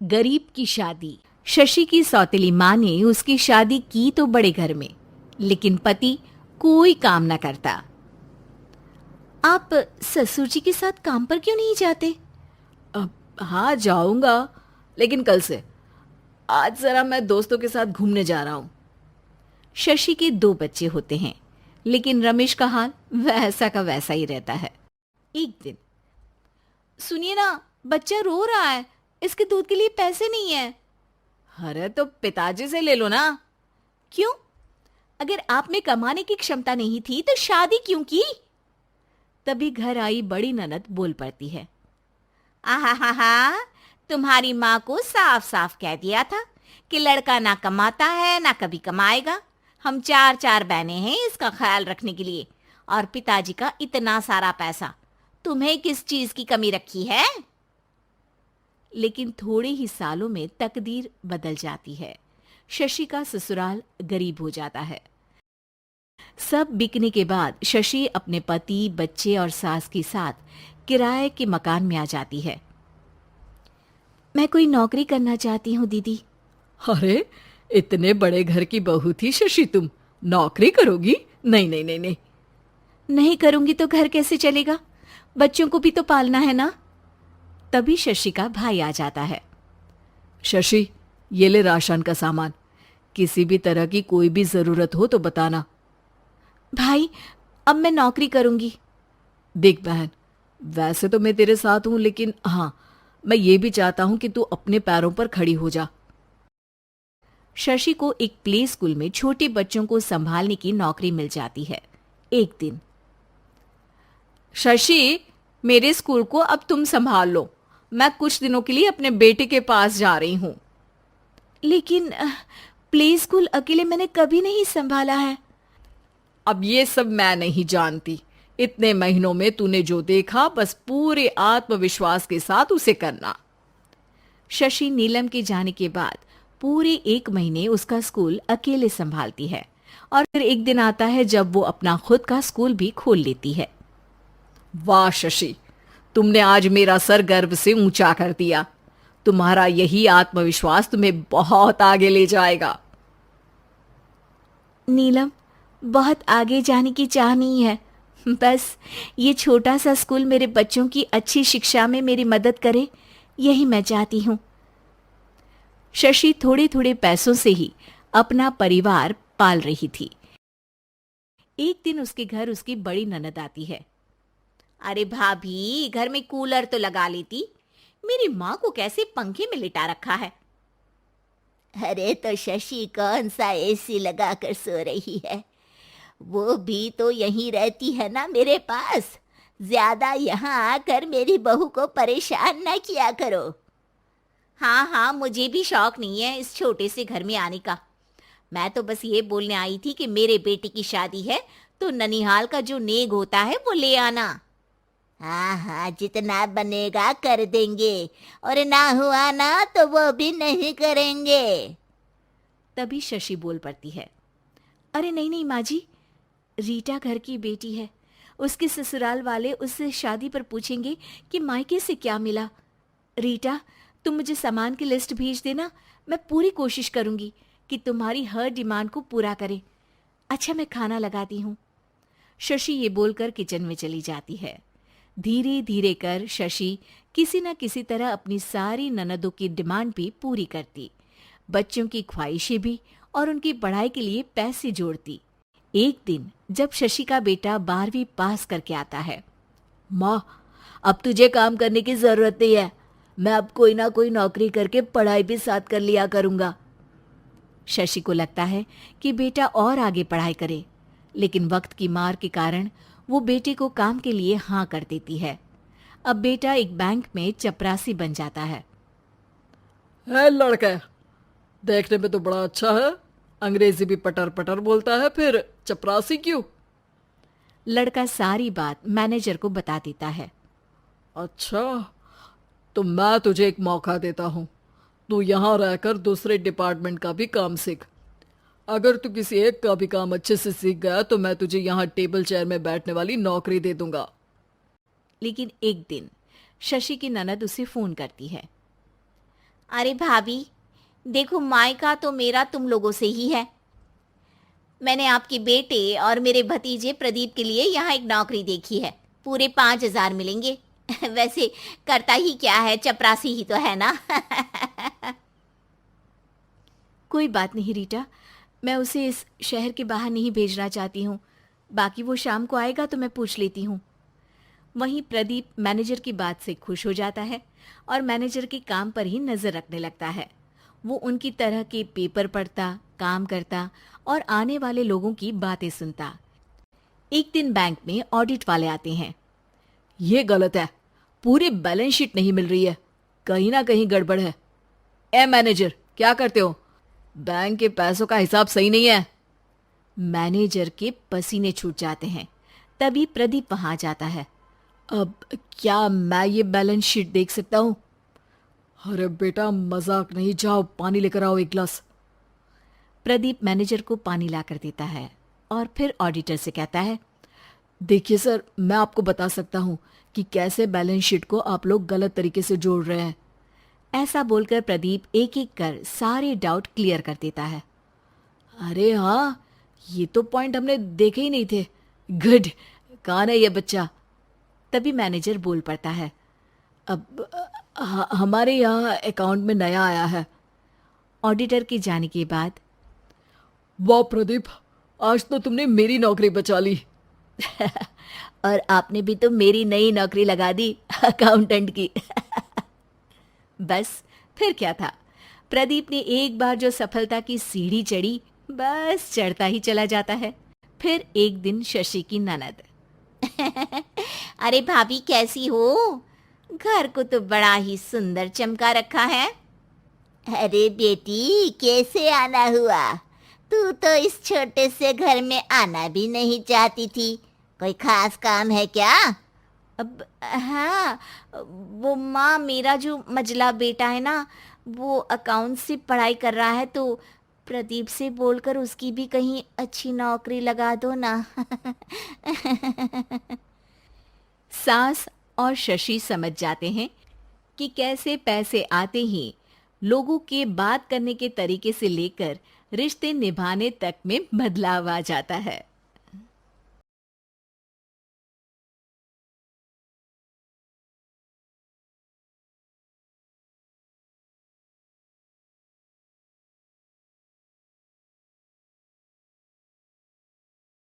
गरीब की शादी। शशि की सौतेली माँ ने उसकी शादी की तो बड़े घर में, लेकिन पति कोई काम न करता। आप ससुर जी के साथ काम पर क्यों नहीं जाते? अब हाँ जाऊंगा, लेकिन कल से। आज जरा मैं दोस्तों के साथ घूमने जा रहा हूँ। शशि के 2 बच्चे होते हैं, लेकिन रमेश का हाल वैसा का वैसा ही रहता है। एक दिन, सुनिए ना, बच्चा रो रहा है, इसके दूध के लिए पैसे नहीं है। अरे तो पिताजी से ले लो ना। क्यों? अगर आप में कमाने की क्षमता नहीं थी तो शादी क्यों की? तभी घर आई बड़ी ननद बोल पड़ती है। आहा हा हा, तुम्हारी माँ को साफ साफ कह दिया था कि लड़का ना कमाता है ना कभी कमाएगा। हम 4 बहनें हैं इसका ख्याल रखने के लिए, और पिताजी का इतना सारा पैसा, तुम्हें किस चीज की कमी रखी है? लेकिन थोड़े ही सालों में तकदीर बदल जाती है। शशि का ससुराल गरीब हो जाता है। सब बिकने के बाद शशि अपने पति, बच्चे और सास के साथ किराए के मकान में आ जाती है। मैं कोई नौकरी करना चाहती हूँ दीदी। अरे इतने बड़े घर की बहू थी शशि, तुम नौकरी करोगी? नहीं नहीं नहीं नहीं। नहीं करूंगी तो घर कैसे चलेगा? बच्चों को भी तो पालना है ना। तभी शशि का भाई आ जाता है। शशि, ये ले राशन का सामान। किसी भी तरह की कोई भी जरूरत हो तो बताना। भाई, अब मैं नौकरी करूंगी। देख बहन, वैसे तो मैं तेरे साथ हूं, लेकिन हाँ, मैं ये भी चाहता हूं कि तू अपने पैरों पर खड़ी हो जा। शशि को एक प्ले स्कूल में छोटे बच्चों को संभालने की नौकरी मिल जाती है। एक दिन, शशि, मेरे स्कूल को अब तुम संभाल लो। मैं कुछ दिनों के लिए अपने बेटे के पास जा रही हूं। लेकिन प्ले स्कूल अकेले मैंने कभी नहीं संभाला है। अब ये सब मैं नहीं जानती। इतने महीनों में तूने जो देखा, बस पूरे आत्मविश्वास के साथ उसे करना। शशि नीलम के जाने के बाद पूरे 1 महीने उसका स्कूल अकेले संभालती है, और फिर एक दिन आता है जब वो अपना खुद का स्कूल भी खोल लेती है। वाह शशि, तुमने आज मेरा सर गर्व से ऊंचा कर दिया। तुम्हारा यही आत्मविश्वास तुम्हें बहुत आगे ले जाएगा। नीलम, बहुत आगे जाने की चाह नहीं है, बस ये छोटा सा स्कूल मेरे बच्चों की अच्छी शिक्षा में मेरी मदद करे, यही मैं चाहती हूँ। शशि थोड़े थोड़े पैसों से ही अपना परिवार पाल रही थी। एक दिन उसके घर उसकी बड़ी ननद आती है। अरे भाभी, घर में कूलर तो लगा लेती, मेरी माँ को कैसे पंखे में लिटा रखा है? अरे तो शशि कौन सा एसी लगा कर सो रही है? वो भी तो यहीं रहती है ना मेरे पास। ज्यादा यहाँ आकर मेरी बहू को परेशान ना किया करो। हाँ हाँ, मुझे भी शौक नहीं है इस छोटे से घर में आने का। मैं तो बस ये बोलने आई थी कि मेरे बेटे की शादी है तो ननिहाल का जो नेग होता है वो ले आना। हाँ हाँ, जितना बनेगा कर देंगे, और ना हुआ ना तो वो भी नहीं करेंगे। तभी शशि बोल पड़ती है। अरे नहीं नहीं माँ जी, रीटा घर की बेटी है, उसके ससुराल वाले उससे शादी पर पूछेंगे कि मायके से क्या मिला। रीटा, तुम मुझे सामान की लिस्ट भेज देना, मैं पूरी कोशिश करूंगी कि तुम्हारी हर डिमांड को पूरा करें। अच्छा, मैं खाना लगाती हूँ। शशि ये बोलकर किचन में चली जाती है। धीरे धीरे कर शशि किसी न किसी तरह अपनी सारी ननदों की डिमांड भी पूरी करती, बच्चों की ख्वाहिशें भी, और उनकी पढ़ाई के लिए पैसे जोड़ती। एक दिन जब शशि का बेटा 12वीं पास करके आता है। माँ, अब तुझे काम करने की जरूरत नहीं है। मैं अब कोई ना कोई नौकरी करके पढ़ाई भी साथ कर लिया करूंगा। शशि को लगता है कि बेटा और आगे पढ़ाई करे, लेकिन वक्त की मार के कारण वो बेटे को काम के लिए हाँ कर देती है। अब बेटा एक बैंक में चपरासी बन जाता है। लड़का देखने में तो बड़ा अच्छा है, अंग्रेजी भी पटर पटर बोलता है, फिर चपरासी क्यों? लड़का सारी बात मैनेजर को बता देता है। अच्छा, तो मैं तुझे एक मौका देता हूँ। तू यहाँ रहकर दूसरे डिपार्टमेंट का भी काम सीख। अगर तू किसी एक का भी काम अच्छे से सीख गया तो मैं तुझे यहाँ टेबल चेयर में बैठने वाली नौकरी दे दूंगा। लेकिन एक दिन शशि की ननद उसे फोन करती है। अरे भाभी, देखो मायका तो मेरा तुम लोगों से ही है। मैंने आपके बेटे और मेरे भतीजे प्रदीप के लिए यहाँ एक नौकरी देखी है। पूरे 5,000 मिलेंगे। वैसे करता ही क्या है, चपरासी ही तो है ना। कोई बात नहीं रीटा, मैं उसे इस शहर के बाहर नहीं भेजना चाहती हूँ। बाकी वो शाम को आएगा तो मैं पूछ लेती हूँ। वहीं प्रदीप मैनेजर की बात से खुश हो जाता है और मैनेजर के काम पर ही नजर रखने लगता है। वो उनकी तरह के पेपर पढ़ता, काम करता और आने वाले लोगों की बातें सुनता। एक दिन बैंक में ऑडिट वाले आते हैं। ये गलत है, पूरी बैलेंस शीट नहीं मिल रही है, कहीं ना कहीं गड़बड़ है। ए मैनेजर, क्या करते हो? बैंक के पैसों का हिसाब सही नहीं है। मैनेजर के पसीने छूट जाते हैं। तभी प्रदीप वहां जाता है। अब क्या मैं ये बैलेंस शीट देख सकता हूँ? अरे बेटा, मजाक नहीं, जाओ पानी लेकर आओ एक गिलास। प्रदीप मैनेजर को पानी लाकर देता है और फिर ऑडिटर से कहता है, देखिए सर, मैं आपको बता सकता हूँ कि कैसे बैलेंस शीट को आप लोग गलत तरीके से जोड़ रहे हैं। ऐसा बोलकर प्रदीप एक एक कर सारे डाउट क्लियर कर देता है। अरे हाँ, ये तो पॉइंट हमने देखे ही नहीं थे। गुड, कौन है ये बच्चा? तभी मैनेजर बोल पड़ता है, अब हमारे यहाँ अकाउंट में नया आया है। ऑडिटर के जाने के बाद, वाह प्रदीप, आज तो तुमने मेरी नौकरी बचा ली। और आपने भी तो मेरी नई नौकरी लगा दी, अकाउंटेंट की। बस फिर क्या था, प्रदीप ने एक बार जो सफलता की सीढ़ी चढ़ी, बस चढ़ता ही चला जाता है। फिर एक दिन शशि की ननद, अरे भाभी कैसी हो? घर को तो बड़ा ही सुंदर चमका रखा है। अरे बेटी, कैसे आना हुआ? तू तो इस छोटे से घर में आना भी नहीं चाहती थी। कोई खास काम है क्या? अब हाँ, वो माँ, मेरा जो मजला बेटा है ना, वो अकाउंट से पढ़ाई कर रहा है, तो प्रदीप से बोलकर उसकी भी कहीं अच्छी नौकरी लगा दो ना। सास और शशि समझ जाते हैं कि कैसे पैसे आते ही लोगों के बात करने के तरीके से लेकर रिश्ते निभाने तक में बदलाव आ जाता है।